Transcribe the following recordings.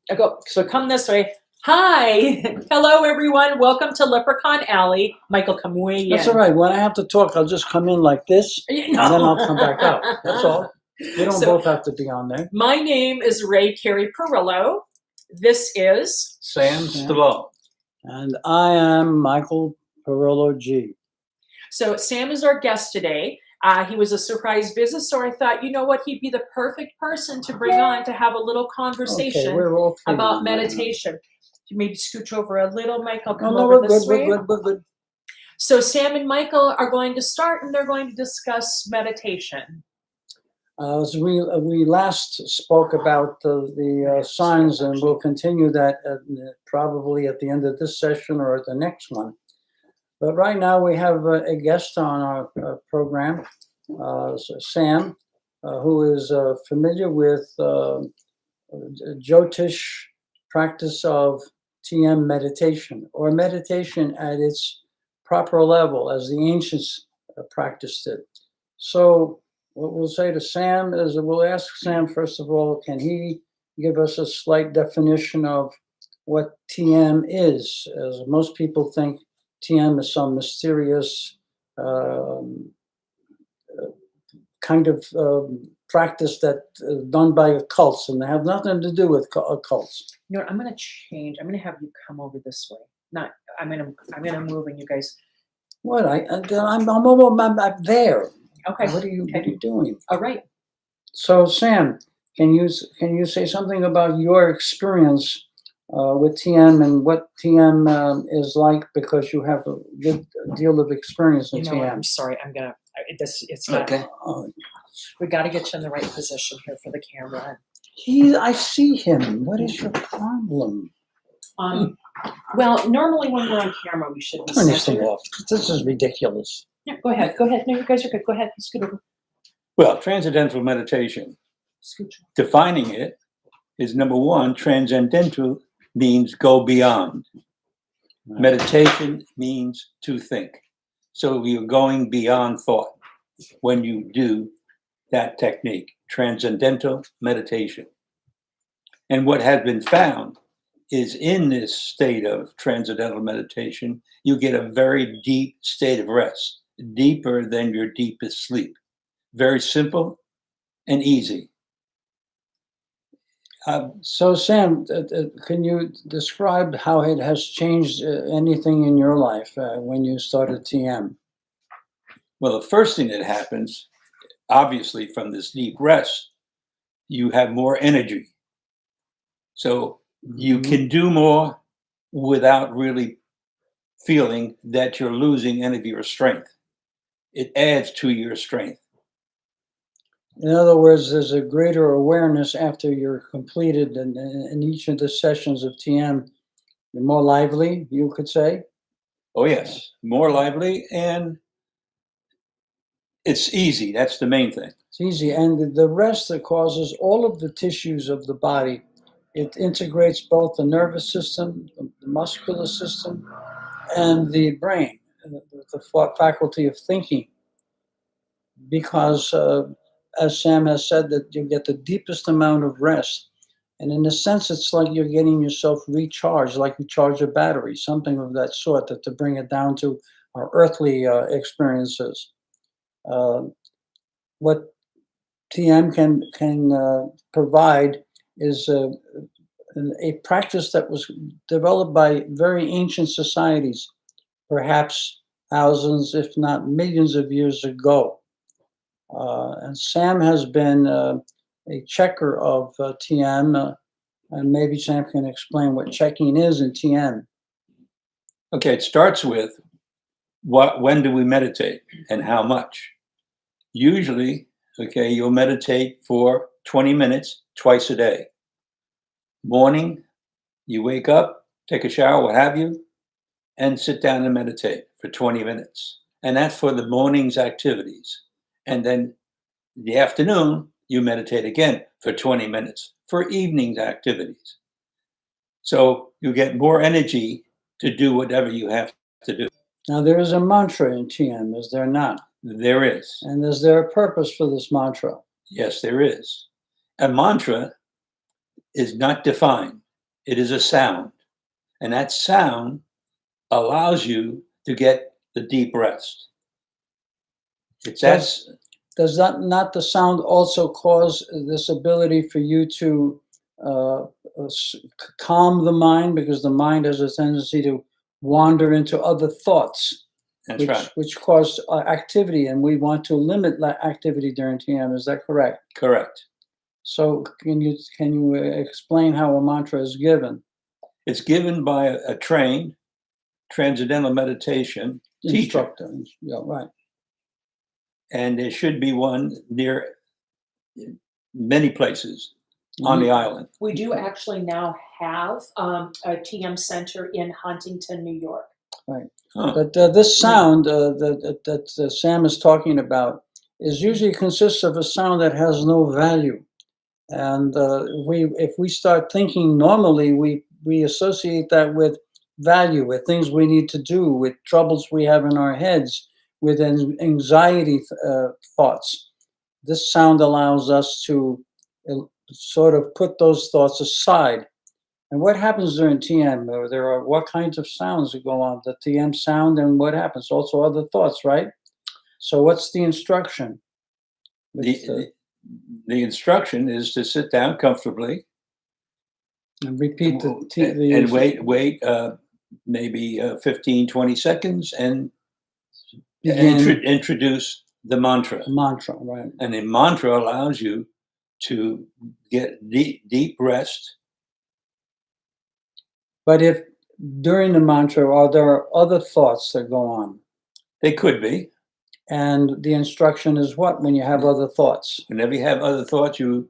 I go, so come this way. Hi. Hello, everyone. Welcome to Leprechaun Alley. Michael, come way in. That's all right. When I have to talk, I'll just come in like this, and then I'll come back out. That's all. We don't both have to be on there. My name is Ray Carey Perillo. This is Sam Stallone. And I am Michael Perillo G. So Sam is our guest today. He was a surprise visit, so I thought, you know what, he'd be the perfect person to bring on to have a little conversation about meditation. Right, you maybe scooch over a little, Mike. I'll come over this way. We're good. So Sam and Michael are going to start, and they're going to discuss meditation. As we last spoke about the signs, and we'll continue that probably at the end of this session or at the next one. But right now we have a guest on our program, Sam, who is familiar with Jyotish practice of TM meditation, or meditation at its proper level as the ancients practiced it. So what we'll say to Sam is we'll ask Sam, first of all, can he give us a slight definition of what TM is? As most people think TM is some mysterious kind of practice that done by occults, and they have nothing to do with occults. You know what, I'm going to change. I'm going to have you come over this way. Not, I'm going to move, and you guys. What? I'm there. Okay. What are you doing? All right. So Sam, can you say something about your experience with TM and what TM is like, because you have a good deal of experience in TM. I'm sorry. It's not. Okay. We got to get you in the right position here for the camera. I see him. What is your problem? Well, normally when we're on camera, we should be. Turn this thing off. This is ridiculous. Yeah, go ahead. No, you guys are good. Go ahead. Scoot over. Well, transcendental meditation, defining it is, number one, transcendental means go beyond. Right. Meditation means to think. So you're going beyond thought when you do that technique, transcendental meditation. And what has been found is in this state of transcendental meditation, you get a very deep state of rest, deeper than your deepest sleep. Very simple and easy. So Sam, can you describe how it has changed anything in your life when you started TM? Well, the first thing that happens, obviously from this deep rest, you have more energy. So you can do more without really feeling that you're losing any of your strength. It adds to your strength. In other words, there's a greater awareness after you're completed in each of the sessions of TM. You're more lively, you could say? Oh, yes. More lively, and it's easy. That's the main thing. It's easy. And the rest that causes all of the tissues of the body, it integrates both the nervous system, the muscular system, and the brain, the faculty of thinking. Because as Sam has said, that you get the deepest amount of rest. And in a sense, it's like you're getting yourself recharged, like you charge a battery, something of that sort, that to bring it down to our earthly experiences. What TM can provide is a practice that was developed by very ancient societies, perhaps thousands, if not millions of years ago. And Sam has been a checker of TM, and maybe Sam can explain what checking is in TM. Okay, it starts with when do we meditate and how much? Usually, okay, you'll meditate for 20 minutes twice a day. Morning, you wake up, take a shower, what have you, and sit down and meditate for 20 minutes. And that's for the morning's activities. And then the afternoon, you meditate again for 20 minutes for evening's activities. So you get more energy to do whatever you have to do. Now, there is a mantra in TM, is there not? There is. And is there a purpose for this mantra? Yes, there is. A mantra is not defined. It is a sound. And that sound allows you to get the deep rest. Does that not the sound also cause this ability for you to calm the mind, because the mind has a tendency to wander into other thoughts, That's right. which cause activity, and we want to limit that activity during TM. Is that correct? Correct. So can you explain how a mantra is given? It's given by a trained transcendental meditation Instructor. teacher. Yeah, right. And there should be one near many places on the island. We do actually now have a TM center in Huntington, New York. Right. But this sound that Sam is talking about is usually consists of a sound that has no value. And if we start thinking normally, we associate that with value, with things we need to do, with troubles we have in our heads, with anxiety thoughts. This sound allows us to sort of put those thoughts aside. And what happens during TM? There are what kinds of sounds that go on? The TM sound, and what happens? Also other thoughts, right? So what's the instruction? The instruction is to sit down comfortably and repeat and wait maybe 15, 20 seconds and introduce the mantra. Mantra, right. And the mantra allows you to get deep rest. But if during the mantra, are there other thoughts that go on? They could be. And the instruction is what when you have other thoughts? Whenever you have other thoughts, you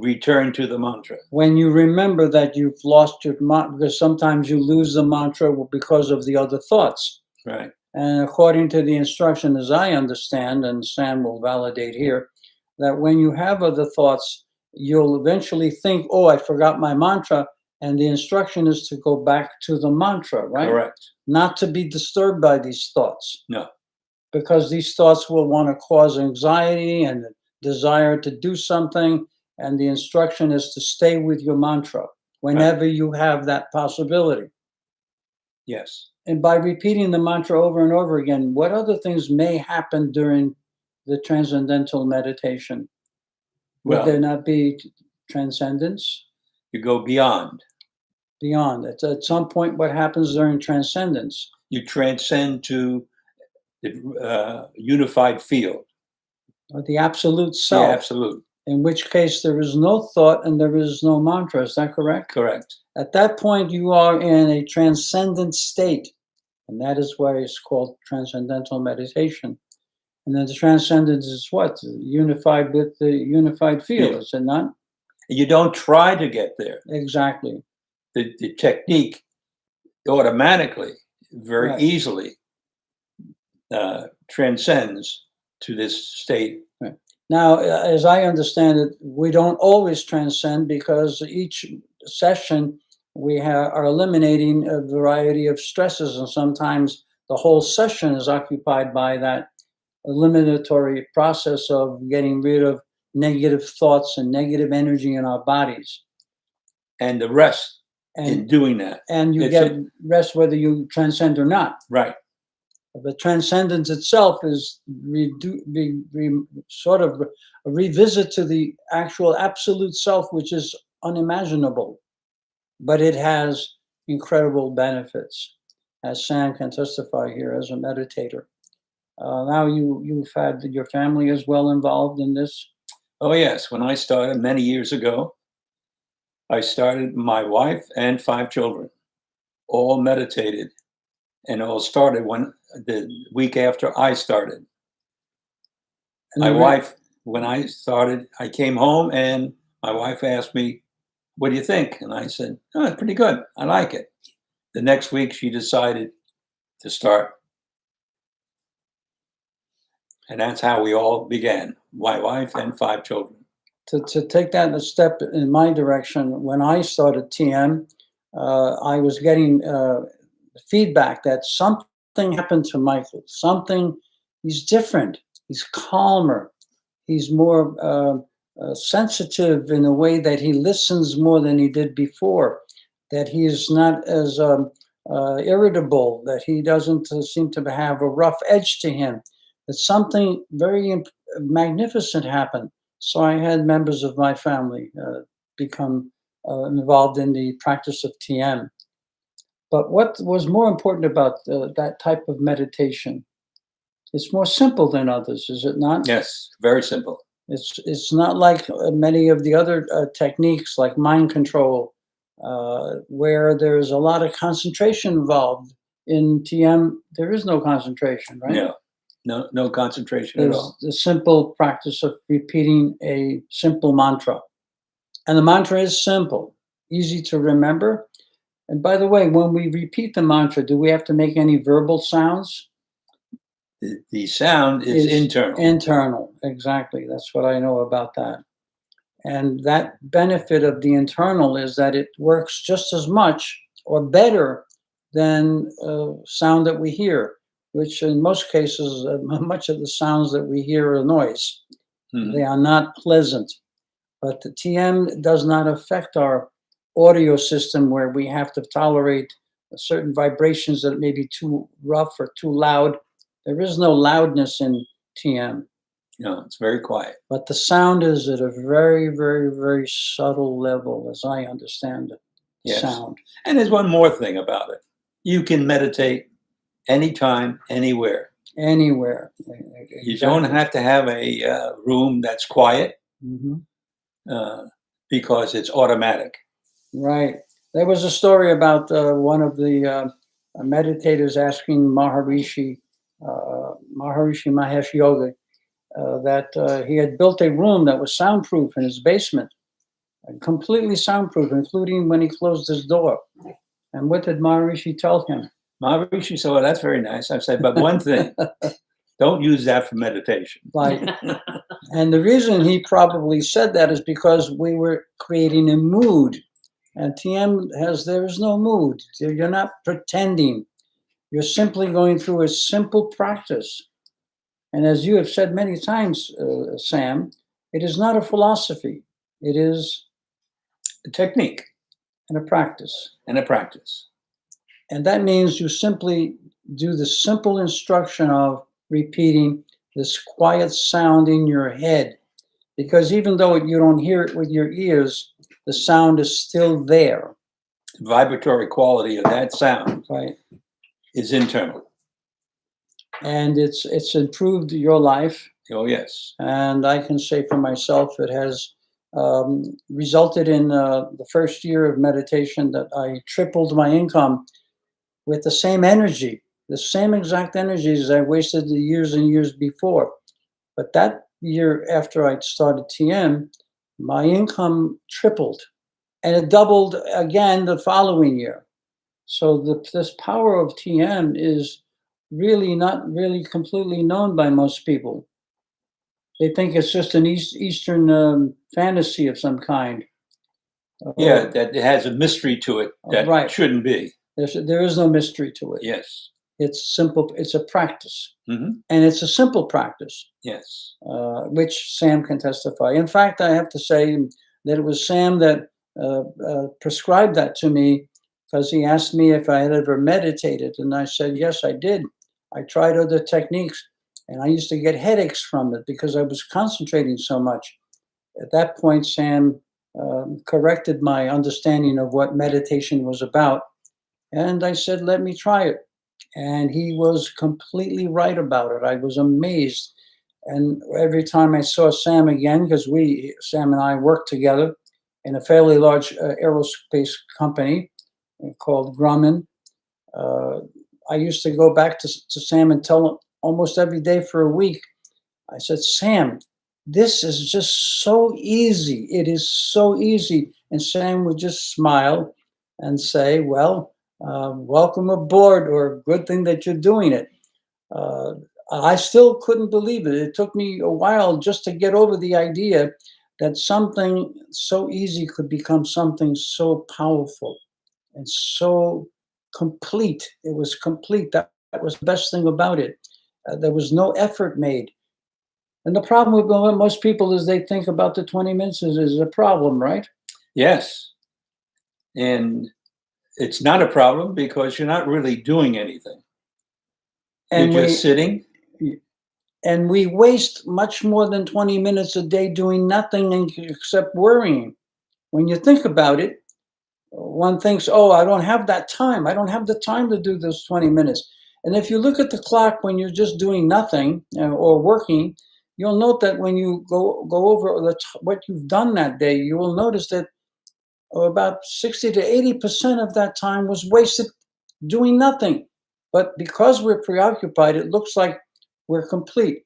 return to the mantra. When you remember that you've lost your mantra, because sometimes you lose the mantra because of the other thoughts. Right. And according to the instruction, as I understand, and Sam will validate here, that when you have other thoughts, you'll eventually think, oh, I forgot my mantra. And the instruction is to go back to the mantra, right? Correct. Not to be disturbed by these thoughts. No. Because these thoughts will want to cause anxiety and desire to do something. And the instruction is to stay with your mantra whenever you have that possibility. Yes. And by repeating the mantra over and over again, what other things may happen during the transcendental meditation? Would there not be transcendence? You go beyond. Beyond. At some point, what happens during transcendence? You transcend to the unified field. Or the absolute self. The absolute. In which case there is no thought and there is no mantra. Is that correct? Correct. At that point, you are in a transcendent state. And that is why it's called transcendental meditation. And then the transcendence is what? Unified with the unified field, is it not? You don't try to get there. Exactly. The technique automatically, very easily transcends to this state. Right. Now, as I understand it, we don't always transcend because each session we are eliminating a variety of stresses, and sometimes the whole session is occupied by that eliminatory process of getting rid of negative thoughts and negative energy in our bodies. And the rest in doing that. And you get rest whether you transcend or not. Right. But transcendence itself is sort of a revisit to the actual absolute self, which is unimaginable. But it has incredible benefits, as Sam can testify here as a meditator. Now you've had your family as well involved in this? Oh, yes. When I started many years ago, I started my wife and 5 children, all meditated, and all started the week after I started. And my wife, when I started, I came home and my wife asked me, "What do you think?" And I said, "Oh, it's pretty good. I like it." The next week, she decided to start. And that's how we all began, my wife and 5 children. To take that a step in my direction, when I started TM, I was getting feedback that something happened to Michael. He's different. He's calmer. He's more sensitive in a way that he listens more than he did before. that he is not as irritable, that he doesn't seem to have a rough edge to him, that something very magnificent happened. So I had members of my family become involved in the practice of TM. But what was more important about that type of meditation? It's more simple than others, is it not? Yes, very simple. It's not like many of the other techniques, like mind control, where there's a lot of concentration involved. In TM, there is no concentration, right? No concentration at all. There's the simple practice of repeating a simple mantra. And the mantra is simple, easy to remember. And by the way, when we repeat the mantra, do we have to make any verbal sounds? The sound is internal. Internal, exactly. That's what I know about that. And that benefit of the internal is that it works just as much or better than sound that we hear, which in most cases, much of the sounds that we hear are noise. Mm-hmm. They are not pleasant. But the TM does not affect our audio system, where we have to tolerate certain vibrations that may be too rough or too loud. There is no loudness in TM. No, it's very quiet. But the sound is at a very, very, very subtle level, as I understand it. Yes. Sound. And there's one more thing about it. You can meditate anytime, anywhere. Anywhere. Exactly. You don't have to have a room that's quiet. Mm-hmm. Because it's automatic. Right. There was a story about one of the meditators asking Maharishi Mahesh Yogi that he had built a room that was soundproof in his basement, completely soundproof, including when he closed his door. And what did Maharishi tell him? Maharishi said, well, that's very nice. I said, but one thing, don't use that for meditation. Right. And the reason he probably said that is because we were creating a mood. And TM there is no mood. You're not pretending. You're simply going through a simple practice. And as you have said many times, Sam, it is not a philosophy. It is a technique. And a practice. And a practice. And that means you simply do the simple instruction of repeating this quiet sound in your head. Because even though you don't hear it with your ears, the sound is still there. The vibratory quality of that sound, right, is internal. And it's improved your life. Oh, yes. And I can say for myself, it has resulted in the first year of meditation that I tripled my income with the same energy, the same exact energies I wasted the years and years before. But that year after I started TM, my income tripled, and it doubled again the following year. So this power of TM is really not really completely known by most people. They think it's just an Eastern fantasy of some kind. Yeah, that it has a mystery to it that right. Shouldn't be. There is no mystery to it. Yes. It's simple. It's a practice. Mm-hmm. And it's a simple practice. Yes. Which Sam can testify. In fact, I have to say that it was Sam that prescribed that to me, because he asked me if I had ever meditated. And I said, yes, I did. I tried other techniques, and I used to get headaches from it because I was concentrating so much. At that point, Sam corrected my understanding of what meditation was about. And I said, let me try it. And he was completely right about it. I was amazed. And every time I saw Sam again, because Sam and I worked together in a fairly large aerospace company called Grumman, I used to go back to Sam and tell him almost every day for a week. I said, Sam, this is just so easy. It is so easy. And Sam would just smile and say, well, welcome aboard, or good thing that you're doing it. I still couldn't believe it. It took me a while just to get over the idea that something so easy could become something so powerful and so complete. It was complete. That was the best thing about it. There was no effort made. And the problem with most people is they think about the 20 minutes is a problem, right? Yes. And it's not a problem because you're not really doing anything. And You're just sitting. And we waste much more than 20 minutes a day doing nothing except worrying. When you think about it, one thinks, oh, I don't have that time. I don't have the time to do those 20 minutes. And if you look at the clock when you're just doing nothing or working, you'll note that when you go over what you've done that day, you will notice that about 60 to 80% of that time was wasted doing nothing. But because we're preoccupied, it looks like we're complete.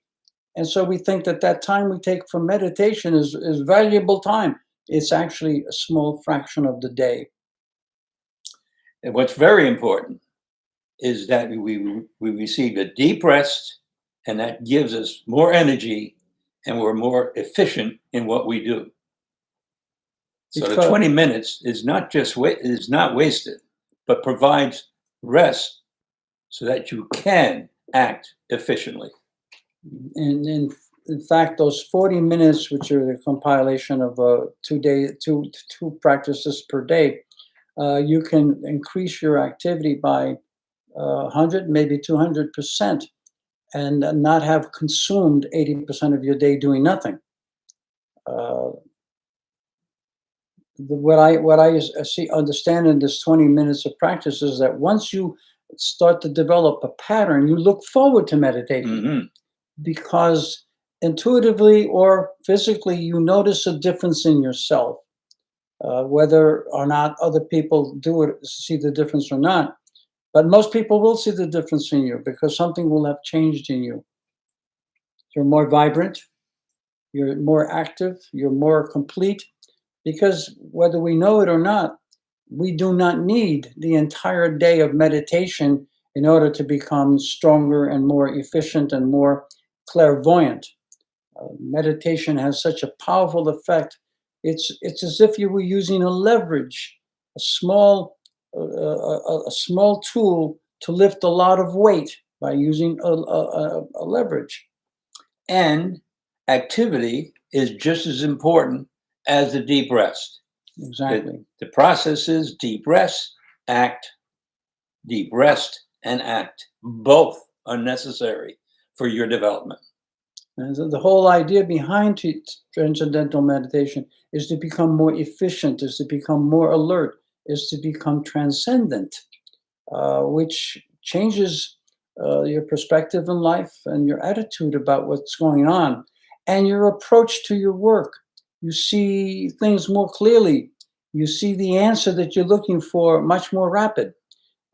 And so we think that that time we take for meditation is valuable time. It's actually a small fraction of the day. And what's very important is that we receive a deep rest, and that gives us more energy, and we're more efficient in what we do. So the 20 minutes is not wasted, but provides rest so that you can act efficiently. And in fact, those 40 minutes, which are the compilation of two practices per day, you can increase your activity by 100, maybe 200%, and not have consumed 80% of your day doing nothing. What I understand in this 20 minutes of practice is that once you start to develop a pattern, you look forward to meditation. Mm-hmm. Because intuitively or physically, you notice a difference in yourself. Whether or not other people see the difference or not. But most people will see the difference in you because something will have changed in you. You're more vibrant, you're more active, you're more complete. Because whether we know it or not, we do not need the entire day of meditation in order to become stronger and more efficient and more clairvoyant. Meditation has such a powerful effect. It's as if you were using a leverage, a small tool to lift a lot of weight by using a leverage. And activity is just as important as the deep rest. Exactly. The process is deep rest, act, deep rest, and act. Both are necessary for your development. And so the whole idea behind transcendental meditation is to become more efficient, is to become more alert, is to become transcendent, which changes your perspective in life and your attitude about what's going on and your approach to your work. You see things more clearly. You see the answer that you're looking for much more rapid.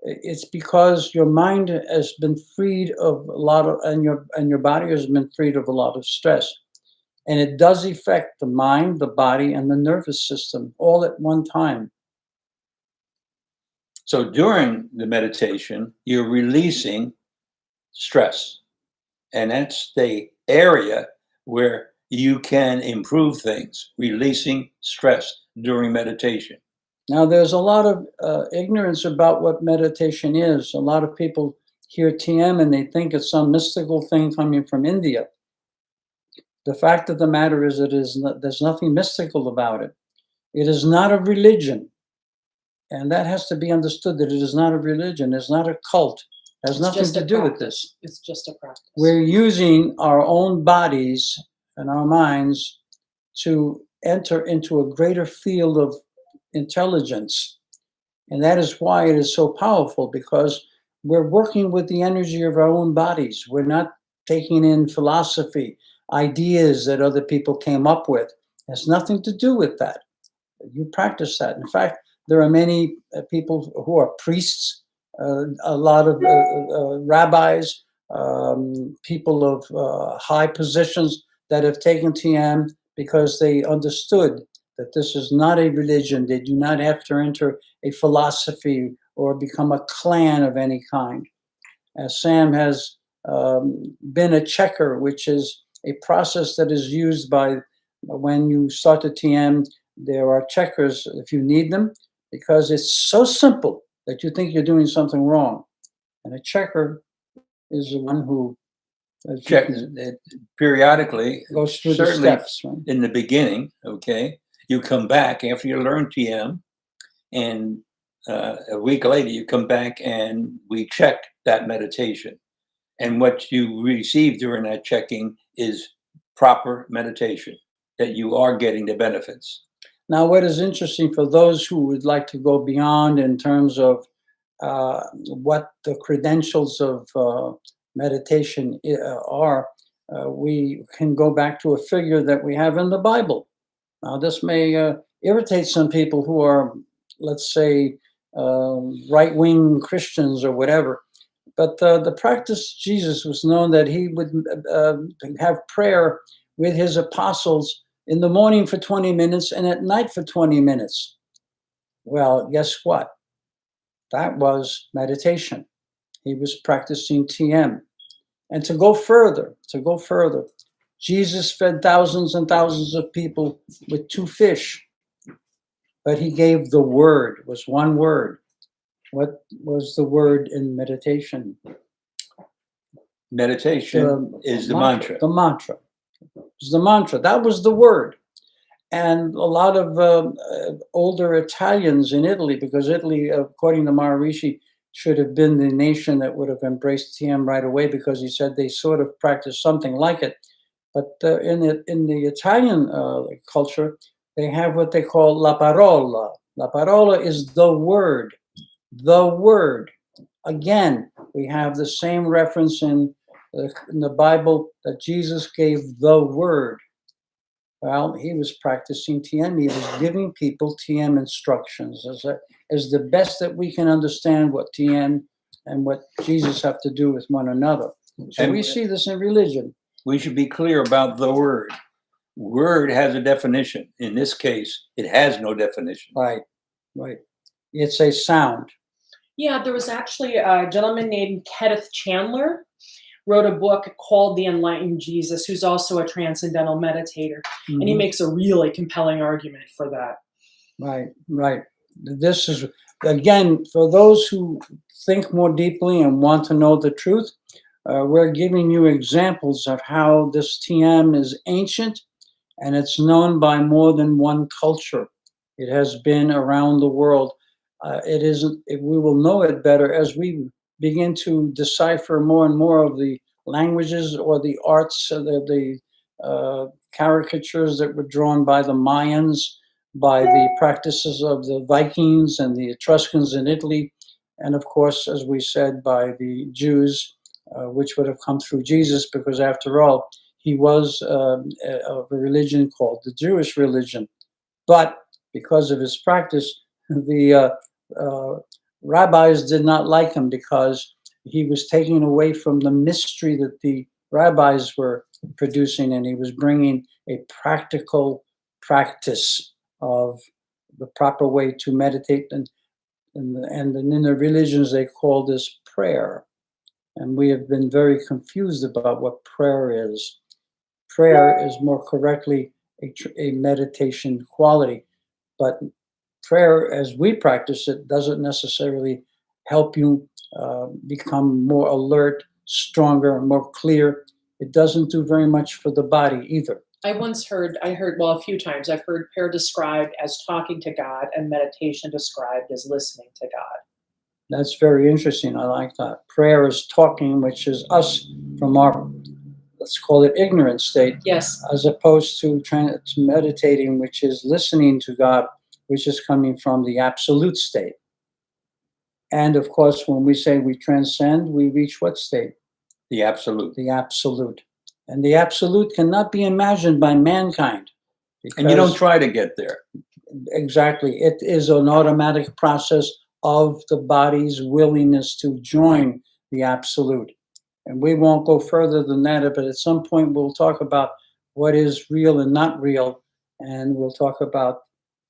It's because your mind has been freed of a lot of, and your body has been freed of a lot of stress. And it does affect the mind, the body, and the nervous system all at one time. So during the meditation, you're releasing stress. And that's the area where you can improve things, releasing stress during meditation. Now, there's a lot of ignorance about what meditation is. A lot of people hear TM and they think it's some mystical thing coming from India. The fact of the matter is, there's nothing mystical about it. It is not a religion. And that has to be understood, that it is not a religion. It's not a cult. It has nothing to do with this. It's just a practice. We're using our own bodies and our minds to enter into a greater field of intelligence. And that is why it is so powerful, because we're working with the energy of our own bodies. We're not taking in philosophy, ideas that other people came up with. It has nothing to do with that. You practice that. In fact, there are many people who are priests, a lot of rabbis, people of high positions that have taken TM because they understood that this is not a religion. They do not have to enter a philosophy or become a clan of any kind. Sam has been a checker, which is a process that is used by, when you start the TM, there are checkers if you need them, because it's so simple that you think you're doing something wrong. And a checker is the one who checks it periodically, goes through the steps. Right? In the beginning, okay? You come back after you learn TM, and a week later, you come back and we check that meditation. And what you receive during that checking is proper meditation, that you are getting the benefits. Now, what is interesting for those who would like to go beyond in terms of what the credentials of meditation are, we can go back to a figure that we have in the Bible. Now, this may irritate some people who are, let's say, right-wing Christians or whatever. But the practice Jesus was known that he would have prayer with his apostles in the morning for 20 minutes and at night for 20 minutes. Well, guess what? That was meditation. He was practicing TM. And to go further, Jesus fed thousands and thousands of people with 2 fish. But he gave the word, was one word. What was the word in meditation? Meditation is the mantra. The mantra. It was the mantra. That was the word. And a lot of older Italians in Italy, because Italy, according to Maharishi, should have been the nation that would have embraced TM right away, because he said they sort of practiced something like it. But in the Italian culture, they have what they call la parola. La parola is the word. The word. Again, we have the same reference in the Bible that Jesus gave the word. Well, he was practicing TM. He was giving people TM instructions as the best that we can understand what TM and what Jesus have to do with one another. So and we see this in religion. We should be clear about the word. Word has a definition. In this case, it has no definition. Right, right. It's a sound. Yeah, there was actually a gentleman named Kenneth Chandler wrote a book called The Enlightened Jesus, who's also a transcendental meditator. Mm-hmm. And he makes a really compelling argument for that. Right, right. This is, again, for those who think more deeply and want to know the truth, we're giving you examples of how this TM is ancient, and it's known by more than one culture. It has been around the world. We will know it better as we begin to decipher more and more of the languages or the arts, the caricatures that were drawn by the Mayans, by the practices of the Vikings and the Etruscans in Italy, and of course, as we said, by the Jews, which would have come through Jesus, because after all, he was of a religion called the Jewish religion. But because of his practice, the rabbis did not like him, because he was taking away from the mystery that the rabbis were producing, and he was bringing a practical practice of the proper way to meditate. And in the religions, they call this prayer. And we have been very confused about what prayer is. Prayer is more correctly a meditation quality, but prayer, as we practice it, doesn't necessarily help you become more alert, stronger, more clear. It doesn't do very much for the body either. Well, a few times, I've heard prayer described as talking to God and meditation described as listening to God. That's very interesting. I like that. Prayer is talking, which is us from our, let's call it, ignorant state. Yes. As opposed to meditating, which is listening to God, which is coming from the absolute state. And of course, when we say we transcend, we reach what state? The absolute. The absolute. And the absolute cannot be imagined by mankind. And you don't try to get there. Exactly. It is an automatic process of the body's willingness to join the absolute. And we won't go further than that, but at some point we'll talk about what is real and not real. And we'll talk about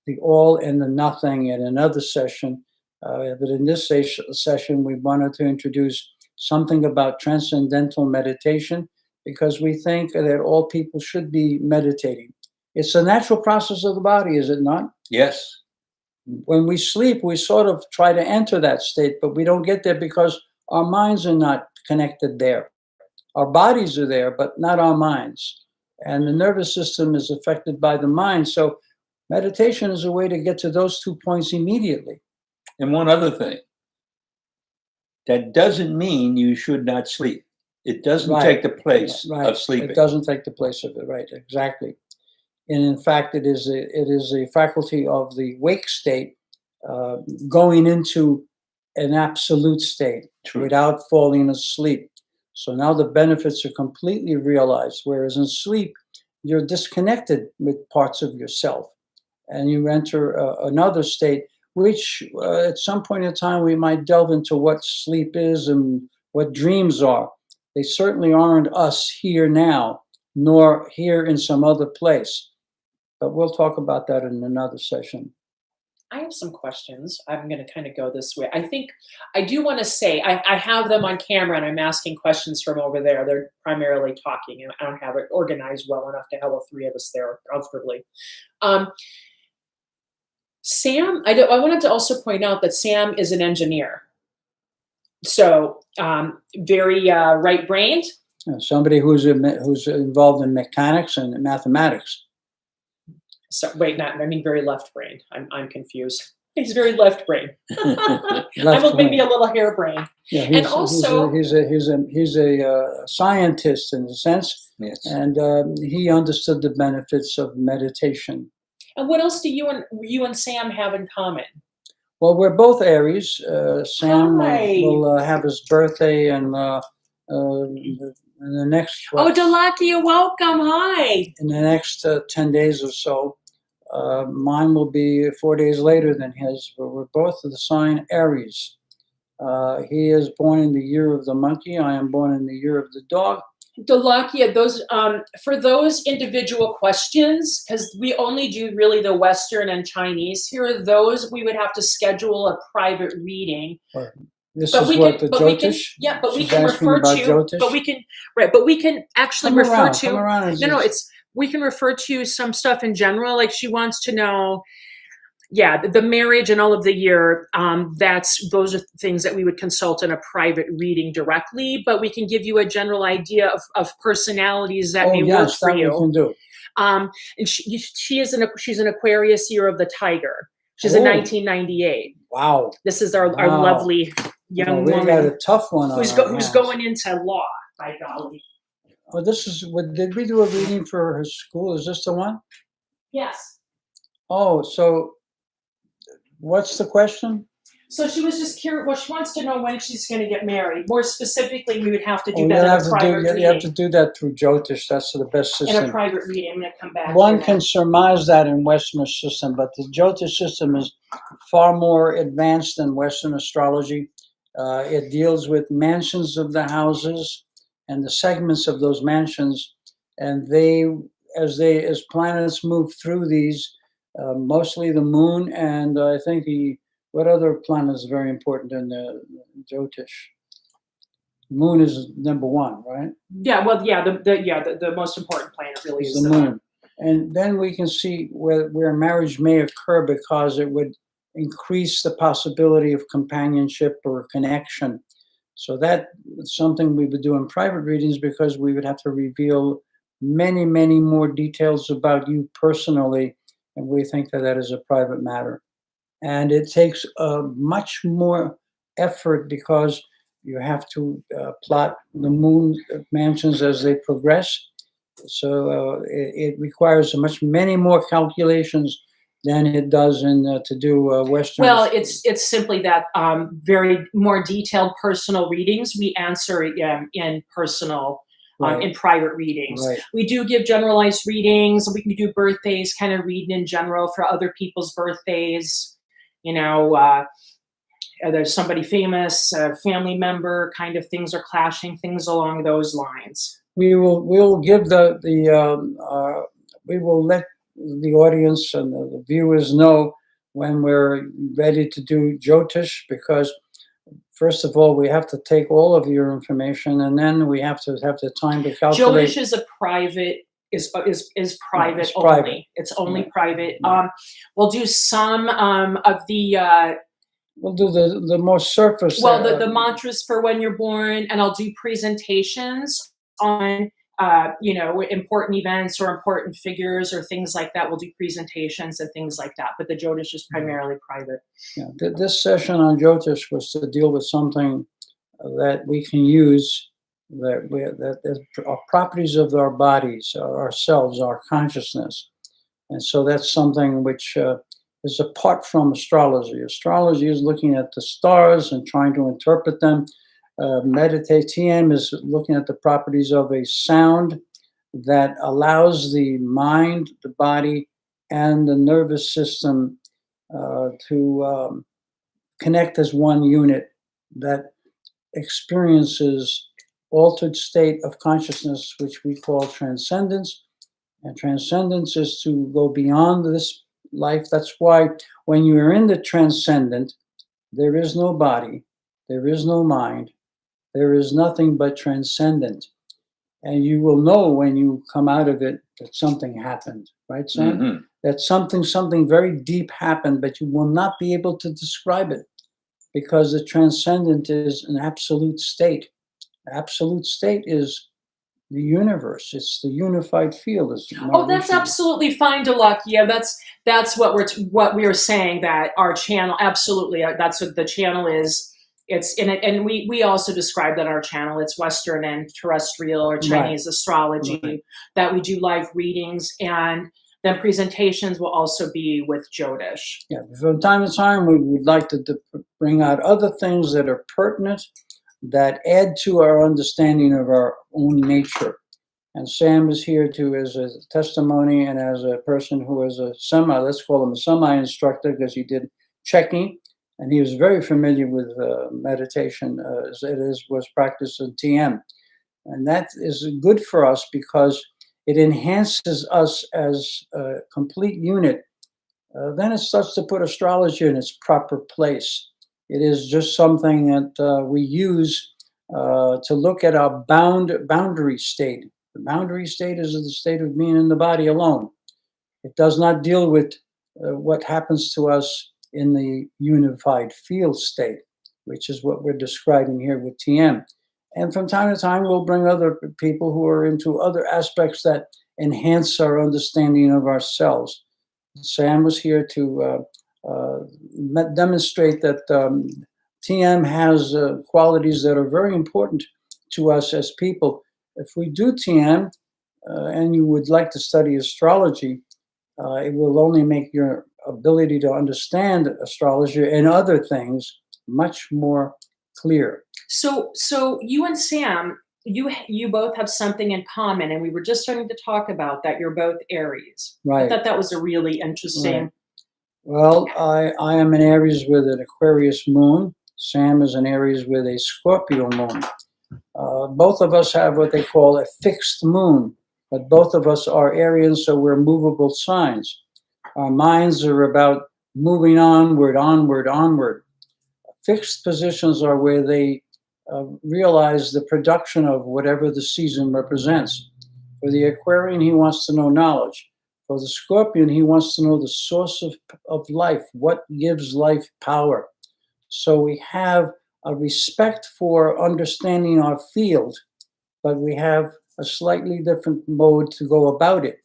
the all and the nothing in another session. But in this session, we wanted to introduce something about transcendental meditation, because we think that all people should be meditating. It's a natural process of the body, is it not? Yes. When we sleep, we sort of try to enter that state, but we don't get there because our minds are not connected there. Our bodies are there, but not our minds. And the nervous system is affected by the mind. So meditation is a way to get to those 2 points immediately. And one other thing, that doesn't mean you should not sleep. It doesn't take the place of sleeping. It doesn't take the place of it, right, exactly. And in fact, it is a faculty of the wake state going into an absolute state without falling asleep. So now the benefits are completely realized, whereas in sleep, you're disconnected with parts of yourself. And you enter another state, which at some point in time, we might delve into what sleep is and what dreams are. They certainly aren't us here now, nor here in some other place. But we'll talk about that in another session. I have some questions. I'm going to kind of go this way. I think I do want to say I have them on camera and I'm asking questions from over there. They're primarily talking and I don't have it organized well enough to have all three of us there comfortably. Sam, I wanted to also point out that Sam is an engineer. So very right-brained. Somebody who's involved in mechanics and mathematics. So wait, I mean very left-brained. I'm confused. He's very left-brained. I'm maybe a little hair-brained. Yeah, and also he's a scientist in a sense, yes. And he understood the benefits of meditation. And what else do you and Sam have in common? Well, we're both Aries. Sam will have his birthday in the next. Oh, Delakia, welcome! Hi. In the next 10 days or so. Mine will be 4 days later than his, but we're both of the sign Aries. He is born in the year of the monkey. I am born in the year of the dog. Delakia, those for those individual questions, because we only do really the Western and Chinese. Here are those we would have to schedule a private reading. This is what the Jyotish. Yeah, but we can refer to. Jyotish? But we can But we can actually refer to. No, we can refer to some stuff in general. Like she wants to know. Yeah, the marriage and all of the year, those are things that we would consult in a private reading directly, but we can give you a general idea of personalities that may work for you. We can do. And she's an Aquarius, year of the tiger. She's a 1998. Wow. This is our lovely young woman. We got a tough one who's going into law, by golly. Oh, did we do a reading for her school? Is this the one? Yes. Oh, so what's the question? So she was just curious. Well, she wants to know when she's going to get married. More specifically, we would have to do that in a private reading. You have to do that through Jyotish. That's the best system. In a private reading. I'm going to come back. One can surmise that in Western system, but the Jyotish system is far more advanced than Western astrology. It deals with mansions of the houses and the segments of those mansions, and as planets move through these, mostly the moon, and I think what other planet is very important in the Jyotish? Moon is number one, right? Yeah, well, yeah, the most important planet really is the moon. And then we can see where marriage may occur because it would increase the possibility of companionship or connection. So that's something we would do in private readings because we would have to reveal many, many more details about you personally, and we think that is a private matter. And it takes much more effort because you have to plot the moon mansions as they progress. So it requires many more calculations than it does to do Western. Well, it's simply that very more detailed personal readings we answer in personal. Right. In private readings. Right. We do give generalized readings. We can do birthdays, kind of reading in general for other people's birthdays. There's somebody famous, a family member, kind of things are clashing, things along those lines. We will give we will let the audience and the viewers know when we're ready to do Jyotish, because first of all, we have to take all of your information, and then we have to have the time to calculate. Jyotish is a private is private it's only. Private. It's only private. Yeah. We'll do some of the. We'll do the more surface. Well, the mantras for when you're born, and I'll do presentations on important events or important figures or things like that. We'll do presentations and things like that. But the Jyotish is primarily private. Yeah, this session on Jyotish was to deal with something that we can use, that are properties of our bodies, ourselves, our consciousness. And so that's something which is apart from astrology. Astrology is looking at the stars and trying to interpret them. TM is looking at the properties of a sound that allows the mind, the body, and the nervous system to connect as one unit that experiences altered state of consciousness, which we call transcendence. And transcendence is to go beyond this life. That's why when you are in the transcendent, there is no body, there is no mind, there is nothing but transcendent. And you will know when you come out of it that something happened, right, Sam? Mm-hmm. That something very deep happened, but you will not be able to describe it because the transcendent is an absolute state. Absolute state is the universe. It's the unified field. Oh, that's absolutely fine, Deluck. Yeah, that's what we are saying, that our channel, absolutely, that's what the channel is. It's in it, and we also described on our channel, it's Western and Terrestrial or Chinese astrology, that we do live readings, and then presentations will also be with Jyotish. Yeah, from time to time, we would like to bring out other things that are pertinent, that add to our understanding of our own nature. And Sam is here as a testimony and as a person who is let's call him a semi-instructor, because he did checking, and he was very familiar with meditation as it was practiced in TM. And that is good for us because it enhances us as a complete unit. Then it starts to put astrology in its proper place. It is just something that we use to look at our boundary state. The boundary state is the state of being in the body alone. It does not deal with what happens to us in the unified field state, which is what we're describing here with TM. And from time to time, we'll bring other people who are into other aspects that enhance our understanding of ourselves. Sam was here to demonstrate that TM has qualities that are very important to us as people. If we do TM and you would like to study astrology, it will only make your ability to understand astrology and other things much more clear. So you and Sam, you both have something in common, and we were just starting to talk about that. You're both Aries. Right. I thought that was a really interesting. Right. Well, I am an Aries with an Aquarius moon. Sam is an Aries with a Scorpio moon. Both of us have what they call a fixed moon, but both of us are Arians, so we're movable signs. Our minds are about moving onward, onward, onward. Fixed positions are where they realize the production of whatever the season represents. For the Aquarian, he wants to know knowledge. For the Scorpion, he wants to know the source of life, what gives life power. So we have a respect for understanding our field, but we have a slightly different mode to go about it.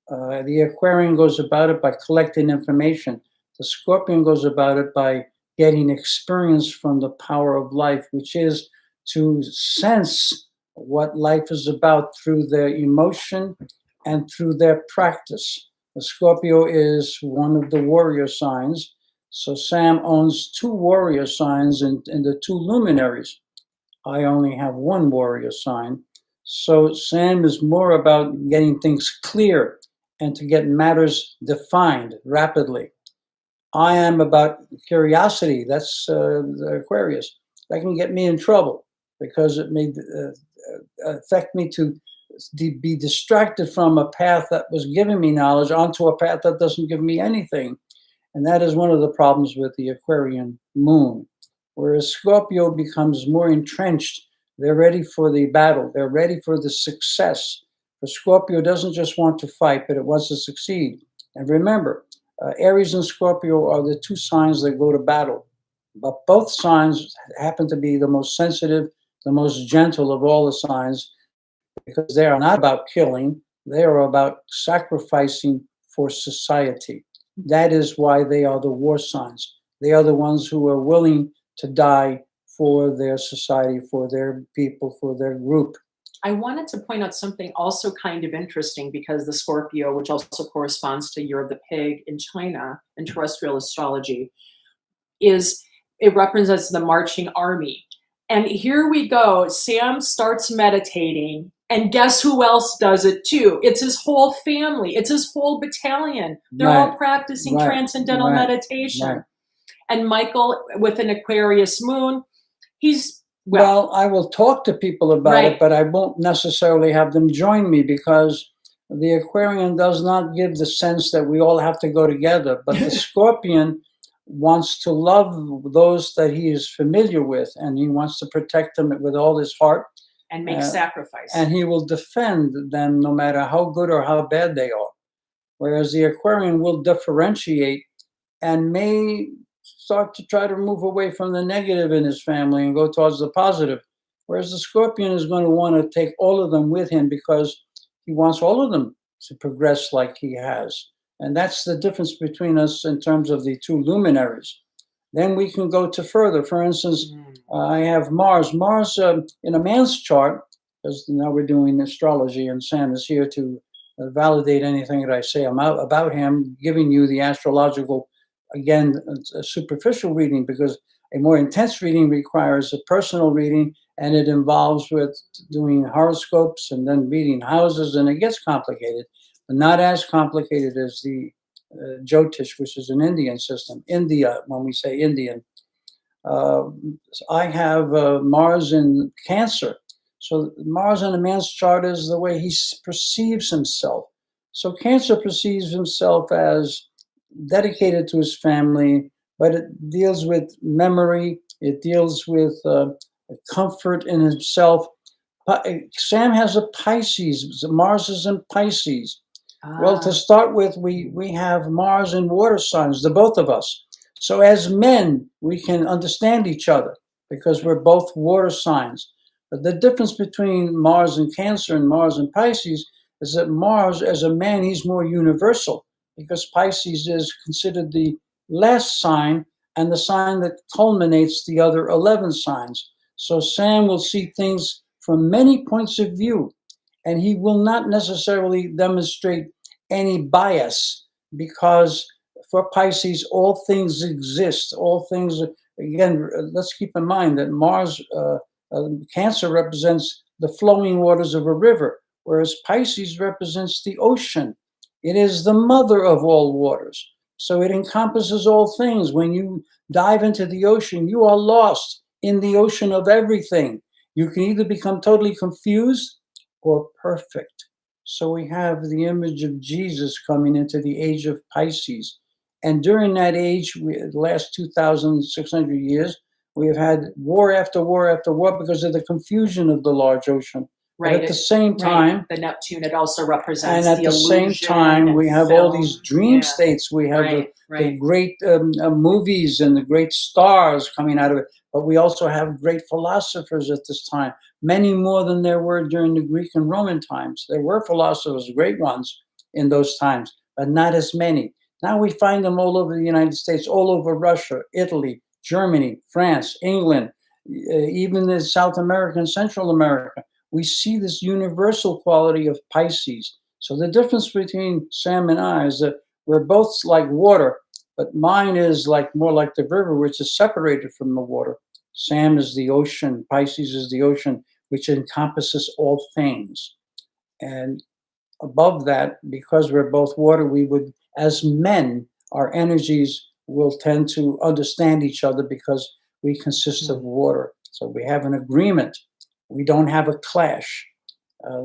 The Aquarian goes about it by collecting information. The Scorpion goes about it by getting experience from the power of life, which is to sense what life is about through their emotion and through their practice. The Scorpio is one of the warrior signs. So Sam owns 2 warrior signs in the 2 luminaries. I only have 1 warrior sign. So Sam is more about getting things clear and to get matters defined rapidly. I am about curiosity. That's the Aquarius. That can get me in trouble because it may affect me to be distracted from a path that was giving me knowledge onto a path that doesn't give me anything. And that is one of the problems with the Aquarian moon. Whereas Scorpio becomes more entrenched. They're ready for the battle. They're ready for the success. The Scorpio doesn't just want to fight, but it wants to succeed. And remember, Aries and Scorpio are the 2 signs that go to battle. But both signs happen to be the most sensitive, the most gentle of all the signs, because they are not about killing, they are about sacrificing for society. That is why they are the war signs. They are the ones who are willing to die for their society, for their people, for their group. I wanted to point out something also kind of interesting, because the Scorpio, which also corresponds to Year of the Pig in China in terrestrial astrology, it represents the marching army. And here we go. Sam starts meditating, and guess who else does it too? It's his whole family. It's his whole battalion. They're all practicing transcendental meditation. And Michael, with an Aquarius moon, he's well, I will talk to people about it, but I won't necessarily have them join me, because the Aquarian does not give the sense that we all have to go together. But the Scorpion wants to love those that he is familiar with, and he wants to protect them with all his heart. And make sacrifice. And he will defend them no matter how good or how bad they are. Whereas the Aquarian will differentiate and may start to try to move away from the negative in his family and go towards the positive. Whereas the Scorpion is going to want to take all of them with him, because he wants all of them to progress like he has. And that's the difference between us in terms of the two luminaries. Then we can go to further. For instance, I have Mars. Mars in a man's chart, because now we're doing astrology, and Sam is here to validate anything that I say about him, giving you the astrological, again, a superficial reading, because a more intense reading requires a personal reading, and it involves with doing horoscopes and then reading houses, and it gets complicated, but not as complicated as the Jyotish, which is an Indian system. India, when we say Indian. I have Mars in Cancer. So Mars in a man's chart is the way he perceives himself. So Cancer perceives himself as dedicated to his family, but it deals with memory, it deals with comfort in himself. Sam has a Pisces. Mars is in Pisces. Well, to start with, we have Mars in water signs, the both of us. So as men, we can understand each other because we're both water signs. But the difference between Mars in Cancer and Mars in Pisces is that Mars, as a man, he's more universal, because Pisces is considered the last sign and the sign that culminates the other 11 signs. So Sam will see things from many points of view, and he will not necessarily demonstrate any bias, because for Pisces, all things exist. All things, again, let's keep in mind that Mars, Cancer represents the flowing waters of a river, whereas Pisces represents the ocean. It is the mother of all waters. So it encompasses all things. When you dive into the ocean, you are lost in the ocean of everything. You can either become totally confused or perfect. So we have the image of Jesus coming into the age of Pisces. And during that age, the last 2,600 years, we have had war after war after war because of the confusion of the large ocean. Right. But at the same time, the Neptune, it also represents and at the same time, we have all these dream states. We have the great movies and the great stars coming out of it. But we also have great philosophers at this time, many more than there were during the Greek and Roman times. There were philosophers, great ones in those times, but not as many. Now we find them all over the United States, all over Russia, Italy, Germany, France, England, even in South America and Central America. We see this universal quality of Pisces. So the difference between Sam and I is that we're both like water, but mine is more like the river, which is separated from the water. Sam is the ocean. Pisces is the ocean, which encompasses all things. And above that, because we're both water, we would, as men, our energies will tend to understand each other because we consist of water. So we have an agreement. We don't have a clash.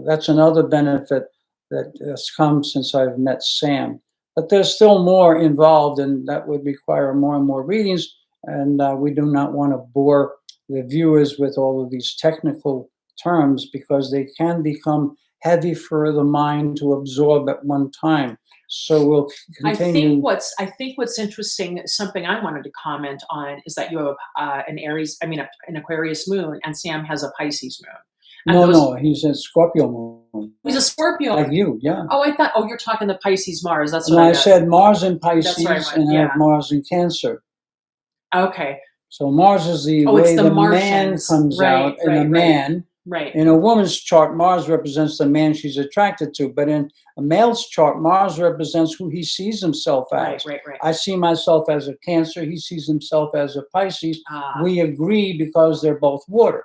That's another benefit that has come since I've met Sam. But there's still more involved, and that would require more and more readings. And we do not want to bore the viewers with all of these technical terms, because they can become heavy for the mind to absorb at one time. So we'll continue. I think what's interesting, something I wanted to comment on, is that you have an Aquarius moon, and Sam has a Pisces moon. And No, he's a Scorpio moon. He's a Scorpio. Like you, yeah. Oh, I thought, you're talking the Pisces Mars. That's what No, I I got. said Mars in Pisces, That's right, and I yeah. have Mars in Cancer. Okay. So Mars is the Oh, it's way the the man Martians. comes Right, out in a right, man. Right. In a woman's chart, Mars represents the man she's attracted to. But in a male's chart, Mars represents who he sees himself as. Right. I see myself as a Cancer. He sees himself as a Pisces. Ah, We agree because they're both water.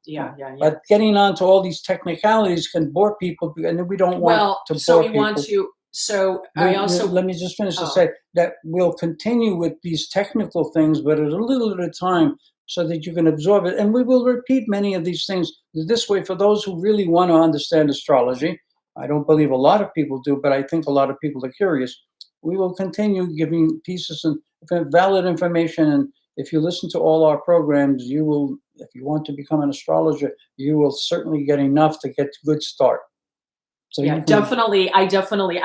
yeah. But getting on to all these technicalities can bore people, and we don't want to bore people. Let me just finish to say that we'll continue with these technical things, but at a little at a time, so that you can absorb it. And we will repeat many of these things this way for those who really want to understand astrology. I don't believe a lot of people do, but I think a lot of people are curious. We will continue giving pieces and valid information. And if you listen to all our programs, you will, if you want to become an astrologer, you will certainly get enough to get a good start. So yeah, definitely. I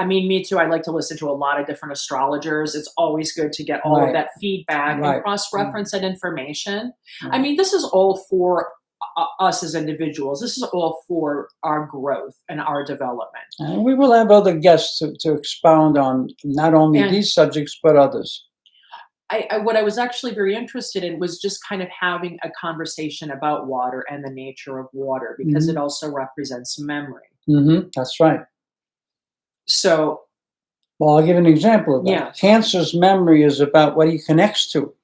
mean, me too. I like to listen to a lot of different astrologers. It's always good to get all of that feedback and cross-reference that information. I mean, this is all for us as individuals. This is all for our growth and our development. And we will have other guests to expound on not only these subjects, but others. What I was actually very interested in was just kind of having a conversation about water and the nature of water, because it also represents memory. That's right. So, well, I'll give an example of that. Yeah. Cancer's memory is about what he connects to.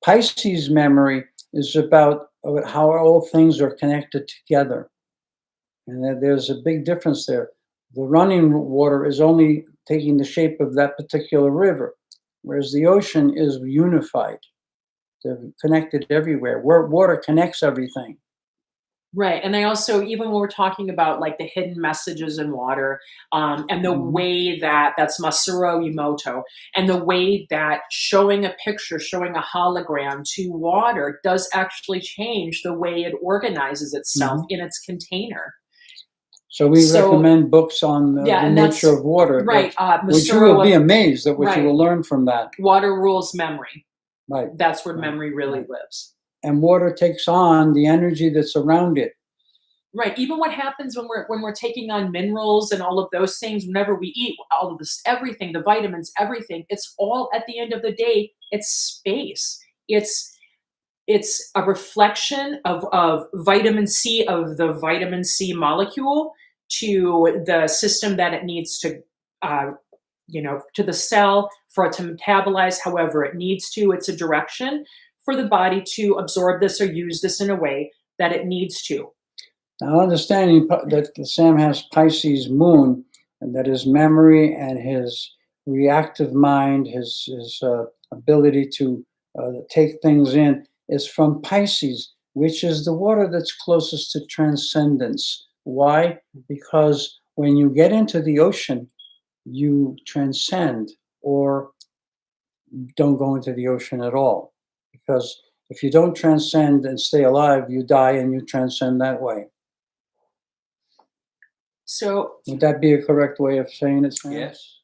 Pisces' memory is about how all things are connected together. And there's a big difference there. The running water is only taking the shape of that particular river, whereas the ocean is unified. They're connected everywhere. Water connects everything. Right. And I also, even when we're talking about like the hidden messages in water, and the way that's Masaru Emoto, and the way that showing a picture, showing a hologram to water does actually change the way it organizes itself in its container. So we recommend books on the nature of water. Right. Which you will be amazed at what you will learn from that. Water rules memory. Right. That's where memory really lives. And water takes on the energy that's around it. Right. Even what happens when we're taking on minerals and all of those things, whenever we eat all of this, everything, the vitamins, everything, it's all at the end of the day, it's space. It's a reflection of vitamin C, of the vitamin C molecule to the system that it needs to, to the cell for it to metabolize however it needs to. It's a direction for the body to absorb this or use this in a way that it needs to. Now, understanding that Sam has Pisces moon, and that his memory and his reactive mind, his ability to take things in, is from Pisces, which is the water that's closest to transcendence. Why? Because when you get into the ocean, you transcend, or don't go into the ocean at all. Because if you don't transcend and stay alive, you die and you transcend that way. So would that be a correct way of saying it, Sam? Yes.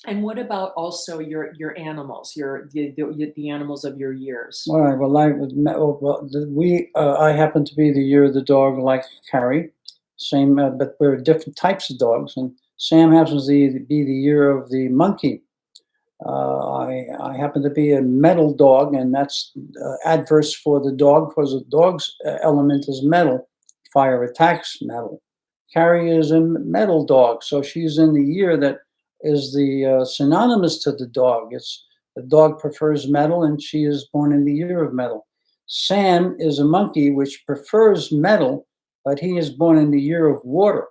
And what about also your animals, the animals of your years? All right. Well, I happen to be the year of the dog, like Carrie. Same, but we're different types of dogs. And Sam happens to be the year of the monkey. I happen to be a metal dog, and that's adverse for the dog because the dog's element is metal. Fire attacks metal. Carrie is a metal dog, so she's in the year that is the synonymous to the dog. The dog prefers metal, and she is born in the year of metal. Sam is a monkey which prefers metal, but he is born in the year of water,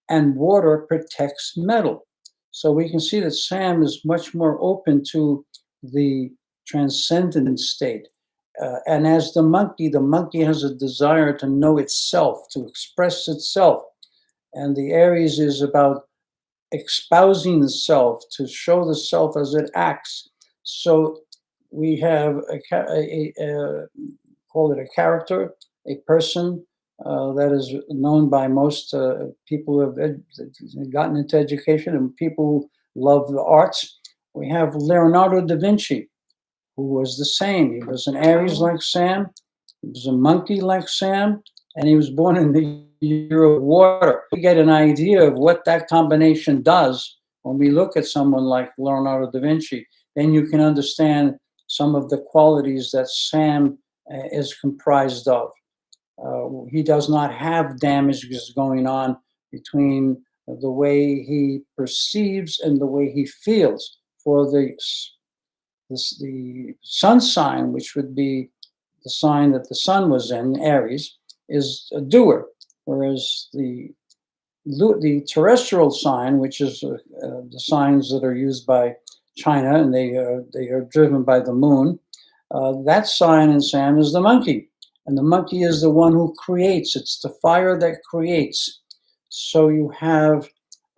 and water protects metal. So we can see that Sam is much more open to the transcendent state. And as the monkey has a desire to know itself, to express itself. And the Aries is about espousing the self, to show the self as it acts. So we have call it a character, a person that is known by most people who have gotten into education and people who love the arts. We have Leonardo da Vinci, who was the same. He was an Aries like Sam, He was a monkey like Sam, and he was born in the year of water. We get an idea of what that combination does when we look at someone like Leonardo da Vinci. Then you can understand some of the qualities that Sam is comprised of. He does not have damages going on between the way he perceives and the way he feels. For the sun sign, which would be the sign that the sun was in, Aries, is a doer, whereas the terrestrial sign, which is the signs that are used by China, and they are driven by the moon, that sign in Sam is the monkey. And the monkey is the one who creates. It's the fire that creates. So you have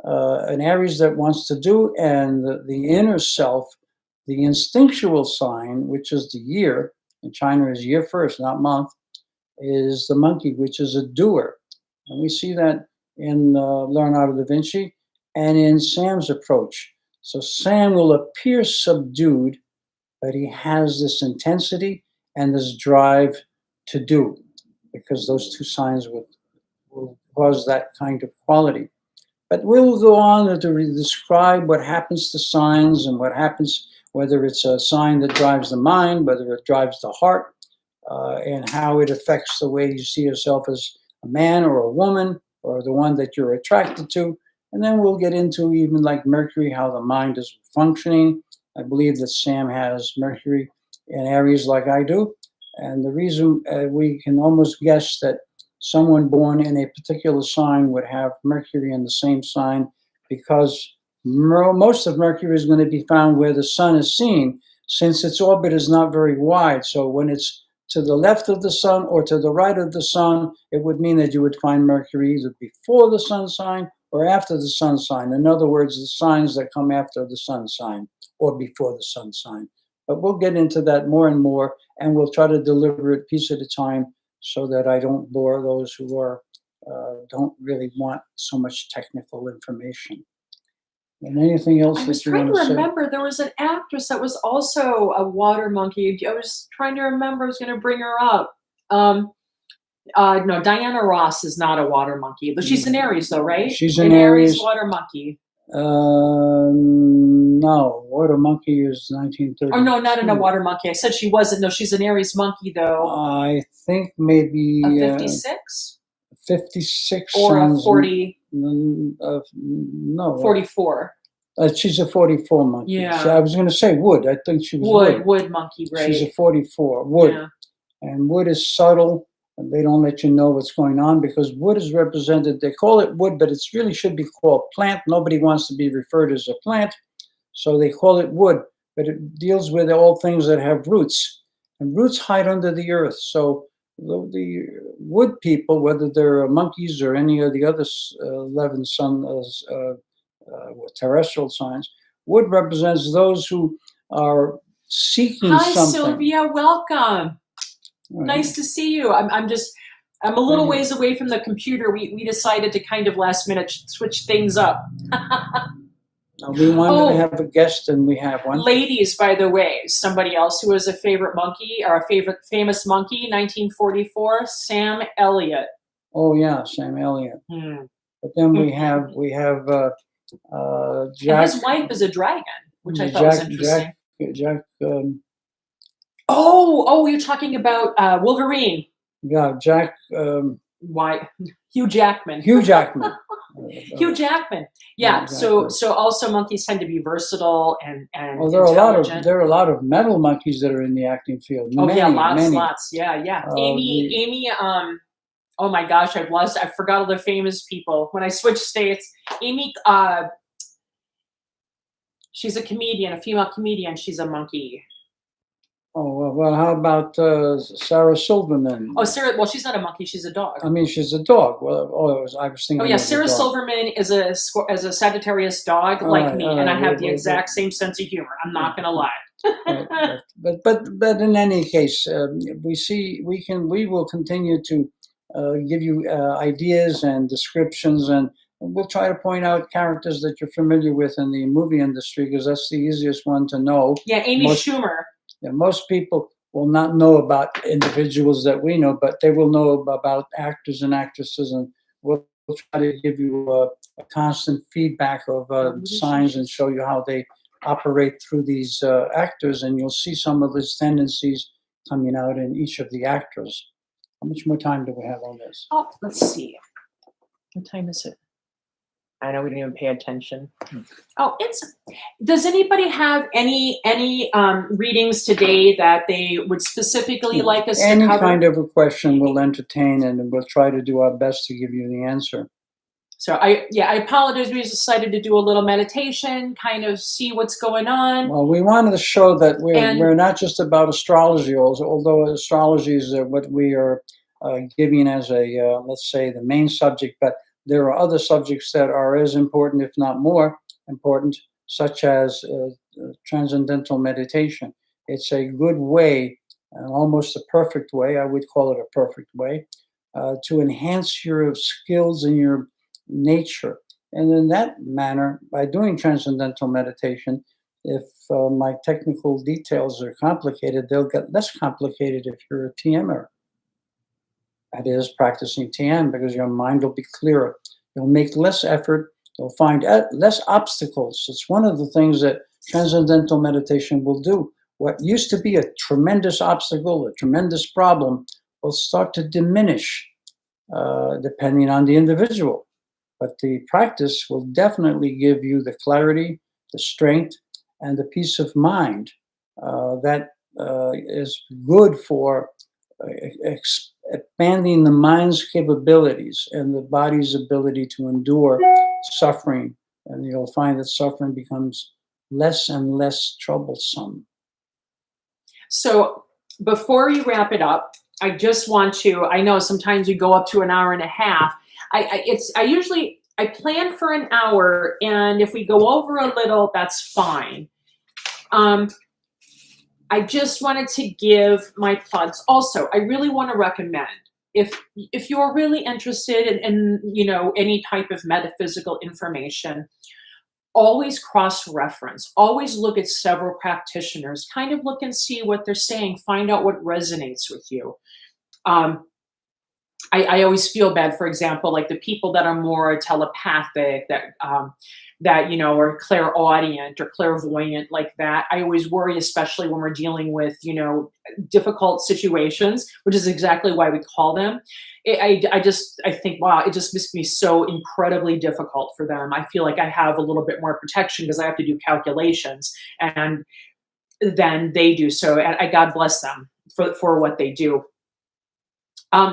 an Aries that wants to do, and the inner self, the instinctual sign, which is the year, in China is year first, not month, is the monkey, which is a doer. And we see that in Leonardo da Vinci and in Sam's approach. So Sam will appear subdued, but he has this intensity and this drive to do, because those two signs will cause that kind of quality. But we'll go on to describe what happens to signs and what happens, whether it's a sign that drives the mind, whether it drives the heart, and how it affects the way you see yourself as a man or a woman, or the one that you're attracted to. And then we'll get into even like Mercury, how the mind is functioning. I believe that Sam has Mercury in Aries like I do. And the reason we can almost guess that someone born in a particular sign would have Mercury in the same sign, because most of Mercury is going to be found where the sun is seen, since its orbit is not very wide. So when it's to the left of the sun or to the right of the sun, it would mean that you would find Mercury either before the sun sign or after the sun sign. In other words, the signs that come after the sun sign or before the sun sign. But we'll get into that more and more, and we'll try to deliver it piece at a time so that I don't bore those who are don't really want so much technical information. And anything else I that was you trying want to to say? remember, there was an actress that was also a water monkey. I was trying to remember, I was going to bring her up. No, Diana Ross is not a water monkey, but she's an Aries though, right? She's an Aries. Water monkey. No, water monkey is 1930. Oh no, not in a water monkey. I said she wasn't. No, she's an Aries monkey though. I think maybe a 56? 56 or a 40? No, 44. She's a 44 monkey. Yeah. So I was going to say wood. I think she was wood monkey, right? She's a 44 wood, Yeah. And wood is subtle. And they don't let you know what's going on, because wood is represented. They call it wood, but it really should be called plant. Nobody wants to be referred as a plant, so they call it wood. But it deals with all things that have roots, and roots hide under the earth. So the wood people, whether they're monkeys or any of the other 11 terrestrial signs, wood represents those who are seeking Hi, something. Sylvia, welcome. Right. Nice to see you. I'm a little ways away from the computer. We decided to kind of last minute switch things up. We wanted to have a guest, and we have one. Ladies, by the way, somebody else who was a favorite monkey, or a favorite famous monkey, 1944, Sam Elliott. Oh yeah, Sam Elliott. But then we have Jack. And his wife is a dragon, which I thought was interesting. Jack. Oh, you're talking about Wolverine. Yeah, Jack. Why? Hugh Jackman. Hugh Jackman. Hugh Jackman. Yeah. So also monkeys tend to be versatile and well, there are a lot of metal monkeys that are in the acting field. Oh yeah, lots. Yeah. Amy. Oh my gosh, I forgot all the famous people when I switched states. Amy. She's a comedian, a female comedian. She's a monkey. Oh, well, how about Sarah Silverman? Oh, Sarah, well, she's not a monkey, she's a dog. I mean, she's a dog. Well, I was thinking. Oh, yeah, Sarah Silverman is a Sagittarius dog like me, and I have the exact same sense of humor. I'm not going to lie. But in any case, we will continue to give you ideas and descriptions, and we'll try to point out characters that you're familiar with in the movie industry, because that's the easiest one to know. Yeah, Amy Schumer. Yeah, most people will not know about individuals that we know, but they will know about actors and actresses, and we'll try to give you a constant feedback of signs and show you how they operate through these actors, and you'll see some of these tendencies coming out in each of the actors. How much more time do we have on this? Oh, let's see. What time is it? I know we didn't even pay attention. Oh, does anybody have any readings today that they would specifically like us to cover? Any kind of a question we'll entertain, and we'll try to do our best to give you the answer. So I apologize. We decided to do a little meditation, kind of see what's going on. Well, we wanted to show that we're not just about astrology, although astrology is what we are giving as a, let's say, the main subject, but there are other subjects that are as important, if not more important, such as transcendental meditation. It's a good way, almost a perfect way, I would call it a perfect way, to enhance your skills and your nature. And in that manner, by doing transcendental meditation, if my technical details are complicated, they'll get less complicated if you're a TMer. That is, practicing TM, because your mind will be clearer. You'll make less effort. You'll find less obstacles. It's one of the things that transcendental meditation will do. What used to be a tremendous obstacle, a tremendous problem, will start to diminish depending on the individual. But the practice will definitely give you the clarity, the strength, and the peace of mind that is good for expanding the mind's capabilities and the body's ability to endure suffering. And you'll find that suffering becomes less and less troublesome. So before you wrap it up, I just want to, I know sometimes we go up to an hour and a half. I plan for an hour, and if we go over a little, that's fine. I just wanted to give my plugs. Also, I really want to recommend, if you're really interested in any type of metaphysical information, always cross-reference. Always look at several practitioners. Kind of look and see what they're saying. Find out what resonates with you. I always feel bad, for example, like the people that are more telepathic, that are clairaudient or clairvoyant like that. I always worry, especially when we're dealing with, difficult situations, which is exactly why we call them. I think, wow, it just must be so incredibly difficult for them. I feel like I have a little bit more protection because I have to do calculations and than they do. So I God bless them for what they do.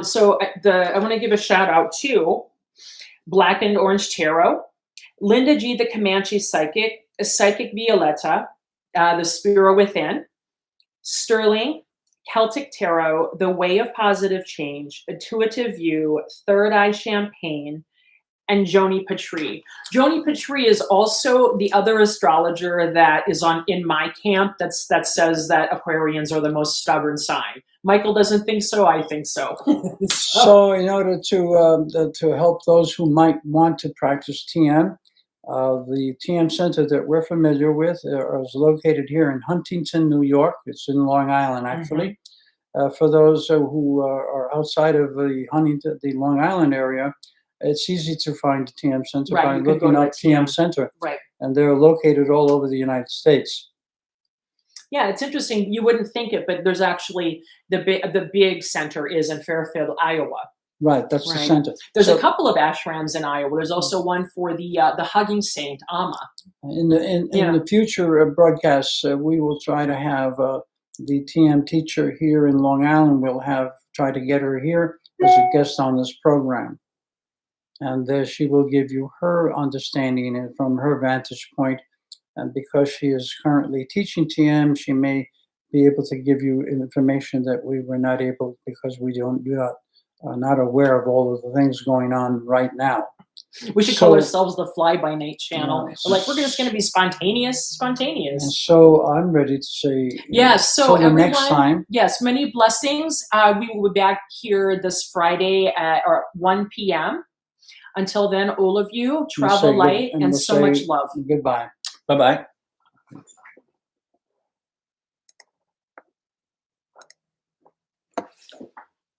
So I want to give a shout out to Black and Orange Tarot, Linda G, the Comanche Psychic, Psychic Violetta, the Spirit Within, Sterling, Celtic Tarot, The Way of Positive Change, Intuitive View, Third Eye Champagne, and Joni Patry. Joni Patry is also the other astrologer that is in my camp that says that Aquarians are the most stubborn sign. Michael doesn't think so. I think so. So in order to help those who might want to practice TM, the TM center that we're familiar with is located here in Huntington, New York. It's in Long Island, actually. Mm-hmm. For those who are outside of the Long Island area, it's easy to find the TM Center by looking up TM Center. Right. And they're located all over the United States. Yeah, it's interesting. You wouldn't think it, but there's actually the big center is in Fairfield, Iowa. Right, that's the center. There's a couple of ashrams in Iowa. There's also one for the Hugging Saint, Amma. In the future broadcasts, we will try to have the TM teacher here in Long Island. We'll try to get her here as a guest on this program. And she will give you her understanding and from her vantage point. And because she is currently teaching TM, she may be able to give you information that we were not able because we are not aware of all of the things going on right now. We should call ourselves the Fly by Night channel. We're just going to be spontaneous. And so I'm ready to say yes. So till the next time. Yes, many blessings. We will be back here this Friday at 1 p.m. Until then, all of you, travel light and so much love. Goodbye. Bye-bye.